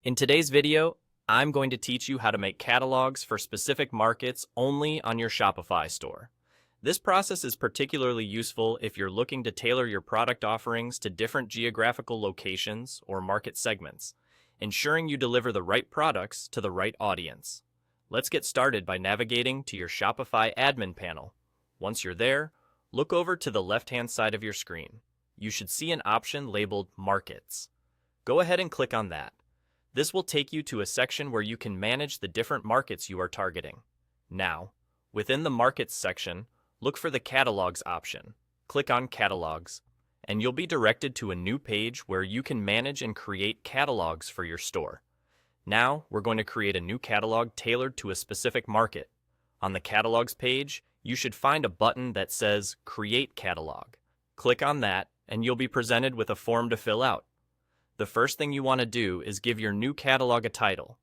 In today's video, I'm going to teach you how to make catalogs for specific markets only on your Shopify store. This process is particularly useful if you're looking to tailor your product offerings to different geographical locations or market segments, ensuring you deliver the right products to the right audience. Let's get started by navigating to your Shopify admin panel. Once you're there, look over to the left-hand side of your screen. You should see an option labeled Markets. Go ahead and click on that. This will take you to a section where you can manage the different markets you are targeting. Now, within the Markets section, look for the Catalogs option. Click on Catalogs, and you'll be directed to a new page where you can manage and create catalogs for your store. Now, we're going to create a new catalog tailored to a specific market. On the Catalogs page, you should find a button that says Create Catalog. Click on that, and you'll be presented with a form to fill out. The first thing you want to do is give your new catalog a title.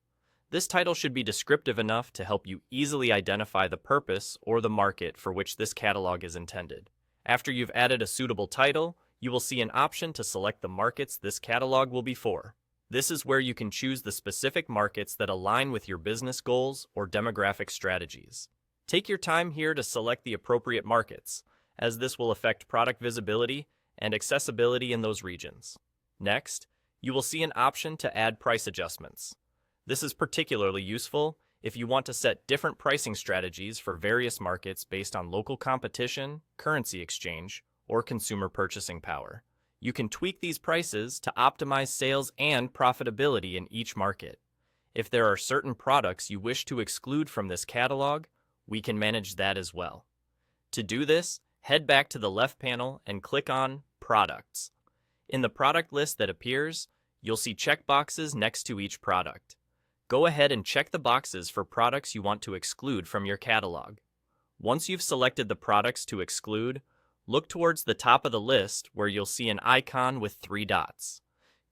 This title should be descriptive enough to help you easily identify the purpose or the market for which this catalog is intended. After you've added a suitable title, you will see an option to select the markets this catalog will be for. This is where you can choose the specific markets that align with your business goals or demographic strategies. Take your time here to select the appropriate markets, as this will affect product visibility and accessibility in those regions. Next, you will see an option to add price adjustments. This is particularly useful if you want to set different pricing strategies for various markets based on local competition, currency exchange, or consumer purchasing power. You can tweak these prices to optimize sales and profitability in each market. If there are certain products you wish to exclude from this catalog, we can manage that as well. To do this, head back to the left panel and click on Products. In the product list that appears, you'll see checkboxes next to each product. Go ahead and check the boxes for products you want to exclude from your catalog. Once you've selected the products to exclude, look towards the top of the list where you'll see an icon with 3 dots.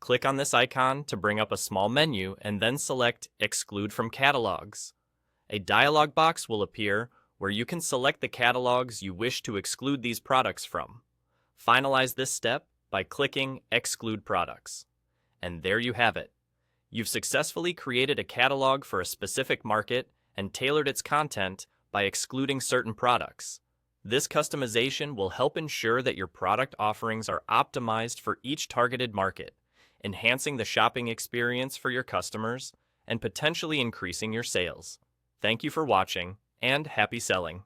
Click on this icon to bring up a small menu and then select Exclude from Catalogs. A dialog box will appear where you can select the catalogs you wish to exclude these products from. Finalize this step by clicking Exclude Products. And there you have it. You've successfully created a catalog for a specific market and tailored its content by excluding certain products. This customization will help ensure that your product offerings are optimized for each targeted market, enhancing the shopping experience for your customers and potentially increasing your sales. Thank you for watching, and happy selling!